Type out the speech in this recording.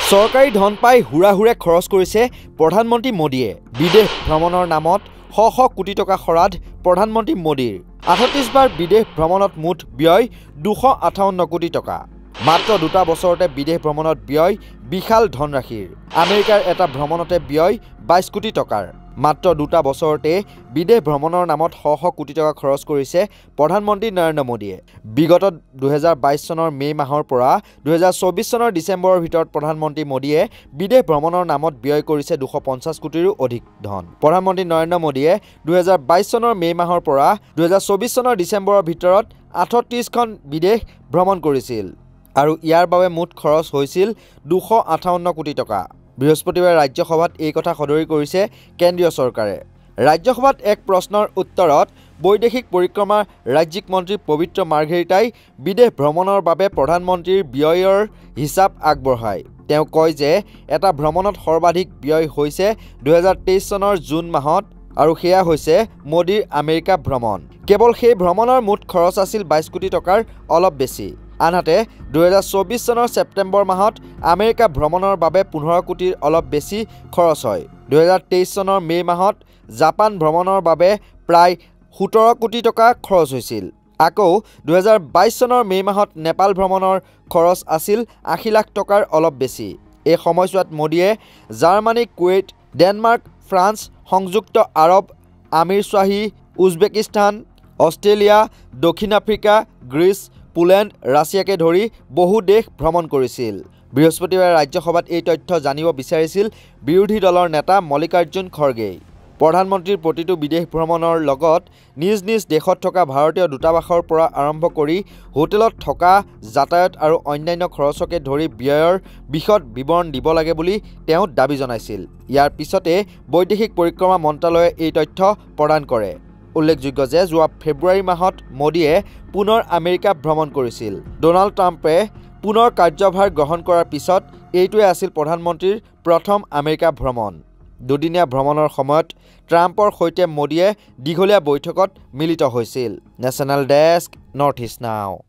চৰকাৰী ধন পাই হুৰাহুৰে খৰচ কৰিছে প্ৰধানমন্ত্ৰী মোদীয়ে। বিদেশ ভ্ৰমণৰ নামত শ কোটি টকা খৰচ প্ৰধানমন্ত্ৰী মোদীৰ। ৩৮ বাৰ বিদেশ ভ্ৰমণত মুঠ ব্যয় ২৫৮ কোটি টকা। মাত্ৰ ২টা বছৰতে বিদেশ ভ্ৰমণত ব্যয় বিশাল ধনৰাশিৰ। আমেৰিকাৰ এটা ভ্ৰমণতে ব্যয় ২২ কোটি টকাৰ। মাত্ৰ ২টা বছৰতে বিদেশ ভ্ৰমণৰ নামত শ কোটি টকা খৰচ কৰিছে প্ৰধানমন্ত্ৰী নৰেন্দ্ৰ মোদীয়ে। বিগত ২০২২ চনৰ মে' মাহৰ পৰা ২০২৪ চনৰ ডিচেম্বৰৰ ভিতৰত প্ৰধানমন্ত্ৰী মোদীয়ে বিদেশ ভ্ৰমণৰ নামত ব্যয় কৰিছে ২৫০ কোটিৰো অধিক ধন। প্ৰধানমন্ত্ৰী নৰেন্দ্ৰ মোদীয়ে ২০২২ চনৰ মে' মাহৰ পৰা ২০২৪ চনৰ ডিচেম্বৰৰ ভিতৰত ৩৮খন বিদেশ ভ্ৰমণ কৰিছিল আৰু ইয়াৰ বাবে মুঠ খৰচ হৈছিল ২৫৮ কোটি টকা। বৃহস্পতিবাৰে ৰাজ্যসভাত এই কথা সদৰি কৰিছে কেন্দ্ৰীয় চৰকাৰে। ৰাজ্যসভাত এক প্ৰশ্নৰ উত্তৰত বৈদেশিক পৰিক্ৰমাৰ ৰাজ্যিক মন্ত্ৰী পবিত্ৰ মাৰ্ঘেৰিটাই বিদেশ ভ্ৰমণৰ বাবে প্ৰধানমন্ত্ৰীৰ ব্যয়ৰ হিচাপ আগবঢ়ায়। তেওঁ কয় যে এটা ভ্ৰমণত সৰ্বাধিক ব্যয় হৈছে ২০২৩ চনৰ জুন মাহত আৰু সেয়া হৈছে মোদীৰ আমেৰিকা ভ্ৰমণ। কেৱল সেই ভ্ৰমণৰ মুঠ খৰচ আছিল ২২ কোটি টকাৰ অলপ বেছি। আনহাতে ২০২৪ চনৰ ছেপ্টেম্বৰ মাহত আমেৰিকা ভ্ৰমণৰ বাবে ১৫ কোটিৰ অলপ বেছি খৰচ হয়। ২০২৩ চনৰ মে' মাহত জাপান ভ্ৰমণৰ বাবে প্ৰায় ১৭ কোটি টকা খৰচ হৈছিল। আকৌ ২০২২ চনৰ মে' মাহত নেপাল ভ্ৰমণৰ খৰচ আছিল ৮০ লাখ টকাৰ অলপ বেছি। এই সময়ছোৱাত মোদীয়ে জাৰ্মানী, কুৱেইট, ডেনমাৰ্ক, ফ্ৰান্স, সংযুক্ত আৰৱ আমিৰশ্বাহী, উজবেকিস্তান, অষ্ট্ৰেলিয়া, দক্ষিণ আফ্ৰিকা, গ্ৰীচ, পোলেণ্ড, ৰাছিয়াকে ধৰি বহু দেশ ভ্ৰমণ কৰিছিল। বৃহস্পতিবাৰে ৰাজ্যসভাত এই তথ্য জানিব বিচাৰিছিল বিৰোধী দলৰ নেতা মল্লিকাৰ্জুন খৰ্গেই। প্ৰধানমন্ত্ৰীৰ প্ৰতিটো বিদেশ ভ্ৰমণৰ লগত নিজ নিজ দেশত থকা ভাৰতীয় দূতাবাসৰ পৰা আৰম্ভ কৰি হোটেলত থকা, যাতায়াত আৰু অন্যান্য খৰচকে ধৰি ব্যয়ৰ বিশদ বিৱৰণ দিব লাগে বুলি তেওঁ দাবী জনাইছিল। ইয়াৰ পিছতে বৈদেশিক পৰিক্ৰমা মন্ত্ৰালয়ে এই তথ্য প্ৰদান কৰে। উল্লেখযোগ্য যে যোৱা ফেব্ৰুৱাৰী মাহত মোদীয়ে পুনৰ আমেৰিকা ভ্ৰমণ কৰিছিল। ডনাল্ড ট্ৰাম্পে পুনৰ কাৰ্যভাৰ গ্ৰহণ কৰাৰ পিছত এইটোৱে আছিল প্ৰধানমন্ত্ৰীৰ প্ৰথম আমেৰিকা ভ্ৰমণ। দুদিনীয়া ভ্ৰমণৰ সময়ত ট্ৰাম্পৰ সৈতে মোদীয়ে দীঘলীয়া বৈঠকত মিলিত হৈছিল। নেশ্যনেল ডেস্ক, নৰ্থ ইষ্ট নাও।